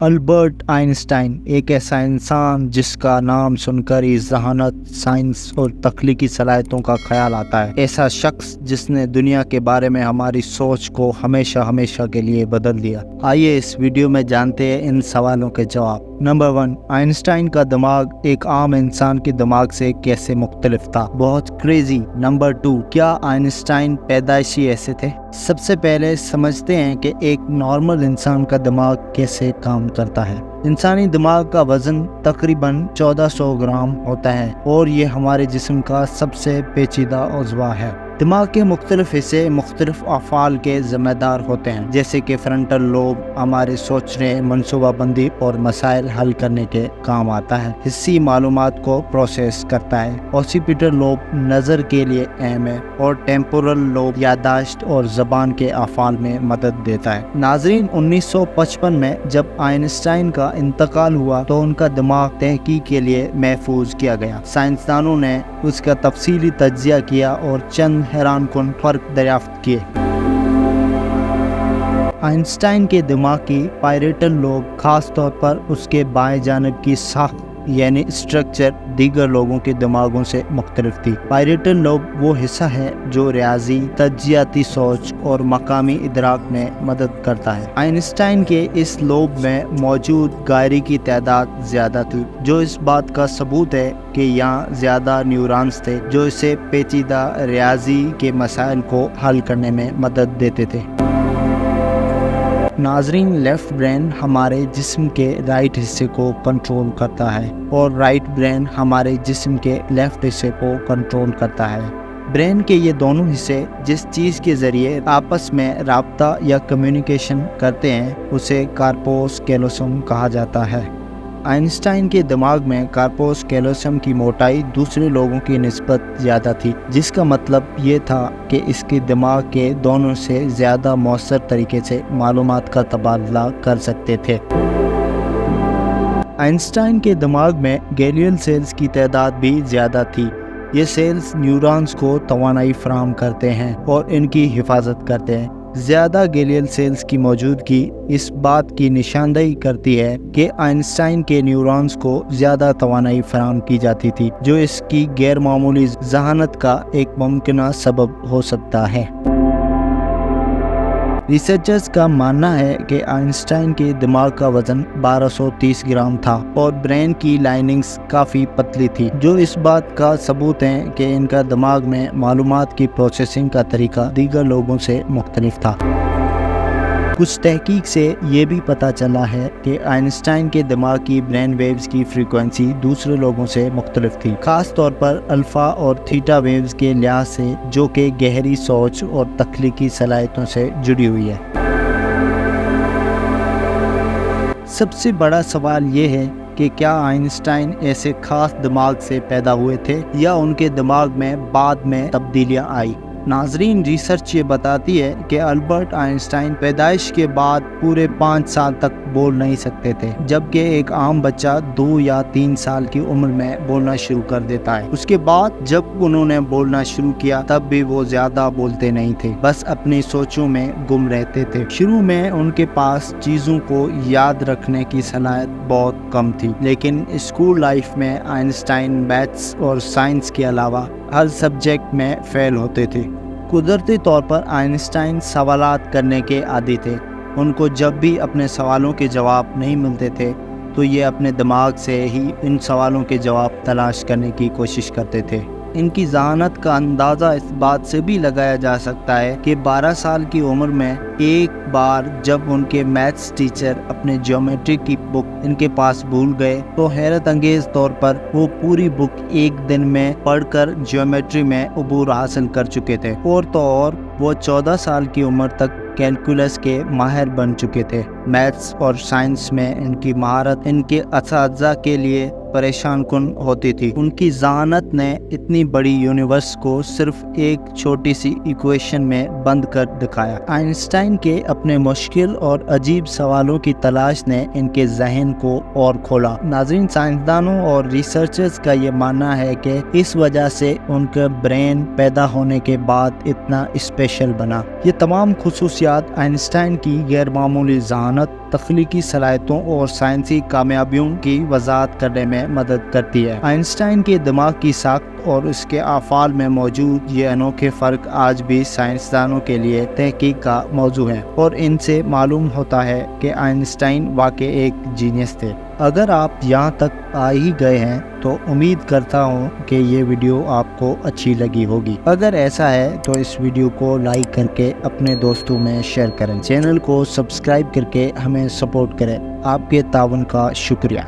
Albert Einstein एक ऐसा इंसान जिसका नाम सुनकर ही ज़हानत, साइंस और तख्लीकी सलाहियतों का ख्याल आता है। ऐसा शख्स जिसने दुनिया के बारे में हमारी सोच को हमेशा हमेशा के लिए बदल दिया। आइए इस वीडियो में जानते हैं इन सवालों के जवाब। नंबर 1, आइंस्टाइन का दिमाग एक आम इंसान के दिमाग से कैसे मुख्तलिफ था? बहुत क्रेजी। नंबर 2, क्या आइंस्टाइन पैदाइशी ऐसे थे? सबसे पहले समझते हैं कि एक नॉर्मल इंसान का दिमाग कैसे काम करता है। इंसानी दिमाग का वजन तकरीबन 1400 ग्राम होता है और ये हमारे जिस्म का सबसे पेचीदा उज़्वा है। दिमाग के मुख्तलिफ हिस्से मुख्तलिफ अफ़आल के ज़िम्मेदार होते हैं, जैसे कि फ्रंटल लोब हमारे सोचने, मनसूबाबंदी और मसाइल हल करने के काम आता है। हिस्सी मालूमात को प्रोसेस करता है। ऑसिपिटल लोब नज़र के लिए अहम है और टेम्पोरल लोब यादाश्त और ज़बान के अफ़आल में मदद देता है। नाज़रीन, 1955 में जब आइंस्टाइन का इंतकाल हुआ तो उनका दिमाग तहकीक के लिए महफूज किया गया। साइंसदानों ने उसका तफसीली तज्ज़िया किया और चंद हैरानकुन फर्क दरियाफ्त किए। आइंस्टाइन के दिमाग की पायरेटल लोब खास तौर पर उसके बाएं जानिब की साख्त यानी स्ट्रक्चर दीगर लोगों के दिमागों से मुख्तलिफ थी। पायरेटल लोब वो हिस्सा है जो रियाजी, तज्जियाती सोच और मकामी इदराक में मदद करता है। आइंस्टाइन के इस लोब में मौजूद गायरी की तादाद ज़्यादा थी, जो इस बात का सबूत है कि यहाँ ज़्यादा न्यूरॉन्स थे जो इसे पेचीदा रियाजी के मसाइल को हल करने में मदद देते थे। नाजरीन, लेफ्ट ब्रेन हमारे जिस्म के राइट हिस्से को कंट्रोल करता है और राइट ब्रेन हमारे जिस्म के लेफ्ट हिस्से को कंट्रोल करता है। ब्रेन के ये दोनों हिस्से जिस चीज़ के ज़रिए आपस में राब्ता या कम्युनिकेशन करते हैं उसे कार्पोस कैलोसम कहा जाता है। आइंस्टाइन के दिमाग में कार्पोस कैलोसम की मोटाई दूसरे लोगों की निस्बत ज़्यादा थी, जिसका मतलब ये था कि इसके दिमाग के दोनों से ज़्यादा मौसर तरीके से मालूमात का तबादला कर सकते थे। आइंस्टाइन के दिमाग में गैलियल सेल्स की तादाद भी ज़्यादा थी। ये सेल्स न्यूरॉन्स को तवानाई फराहम करते हैं और इनकी हिफाजत करते हैं। ज़्यादा गैलियल सेल्स की मौजूदगी इस बात की निशानदेही करती है कि आइंस्टाइन के न्यूरॉन्स को ज़्यादा तवानाई फराहम की जाती थी, जो इसकी गैर मामूली ज़हानत का एक मुमकिन सबब हो सकता है। रिसर्चर्स का मानना है कि आइंस्टाइन के दिमाग का वजन 1230 ग्राम था और ब्रेन की लाइनिंग्स काफ़ी पतली थी, जो इस बात का सबूत है कि इनका दिमाग में मालूमात की प्रोसेसिंग का तरीका दीगर लोगों से मुख्तलिफ था। कुछ तहकीक से ये भी पता चला है कि आइंस्टाइन के दिमाग की ब्रेन वेव्स की फ्रीक्वेंसी दूसरे लोगों से मुख्तलिफ थी, खास तौर पर अल्फ़ा और थीटा वेव्स के लिहाज से, जो कि गहरी सोच और तख्लीकी सलाहियतों से जुड़ी हुई है। सबसे बड़ा सवाल ये है कि क्या आइंस्टाइन ऐसे खास दिमाग से पैदा हुए थे या उनके दिमाग में बाद में तब्दीलियां आई? नाजरीन, रिसर्च ये बताती है कि अल्बर्ट आइंस्टाइन पैदाइश के बाद पूरे 5 साल तक बोल नहीं सकते थे, जबकि एक आम बच्चा 2 या 3 साल की उम्र में बोलना शुरू कर देता है। उसके बाद जब उन्होंने बोलना शुरू किया तब भी वो ज़्यादा बोलते नहीं थे, बस अपनी सोचों में गुम रहते थे। शुरू में उनके पास चीज़ों को याद रखने की सलाहियत बहुत कम थी, लेकिन स्कूल लाइफ में आइंस्टाइन मैथ्स और साइंस के अलावा हर सब्जेक्ट में फेल होते थे। कुदरती तौर पर आइंस्टाइन सवालात करने के आदी थे। उनको जब भी अपने सवालों के जवाब नहीं मिलते थे तो ये अपने दिमाग से ही इन सवालों के जवाब तलाश करने की कोशिश करते थे। इनकी ज़हानत का अंदाज़ा इस बात से भी लगाया जा सकता है कि 12 साल की उम्र में एक बार जब उनके मैथ्स टीचर अपने ज्योमेट्री की बुक इनके पास भूल गए तो हैरत अंगेज तौर पर वो पूरी बुक एक दिन में पढ़कर ज्योमेट्री में अबूर हासिल कर चुके थे। और तो और वो 14 साल की उम्र तक कैलकुलस के माहिर बन चुके थे। मैथ्स और साइंस में इनकी महारत इनके असातिज़ा के लिए परेशान कुन होती थी। उनकी ज़हानत ने इतनी बड़ी यूनिवर्स को सिर्फ एक छोटी सी इक्वेशन में बंद कर दिखाया। आइंस्टाइन के अपने मुश्किल और अजीब सवालों की तलाश ने इनके जहन को और खोला। नाज़रीन, साइंसदानों और रिसर्चर्स का ये मानना है कि इस वजह से उनका ब्रेन पैदा होने के बाद इतना स्पेशल बना। ये तमाम खुसूसियात आइंस्टाइन की गैर मामूली ज़हानत ذہانت، تخلیقی صلاحیتوں اور سائنسی کامیابیوں کی وضاحت کرنے میں مدد کرتی ہے۔ آئنسٹائن کے دماغ کی ساخت اور اس کے افعال میں موجود یہ انوکھے فرق آج بھی سائنسدانوں کے لیے تحقیق کا موضوع ہیں، اور ان سے معلوم ہوتا ہے کہ آئنسٹائن واقعی ایک جینیس تھے۔ اگر آپ یہاں تک آ ہی گئے ہیں تو امید کرتا ہوں کہ یہ ویڈیو آپ کو اچھی لگی ہوگی۔ اگر ایسا ہے تو اس ویڈیو کو لائک کر کے اپنے دوستوں میں شیئر کریں، چینل کو سبسکرائب کر کے ہمیں سپورٹ کریں۔ آپ کے تعاون کا شکریہ۔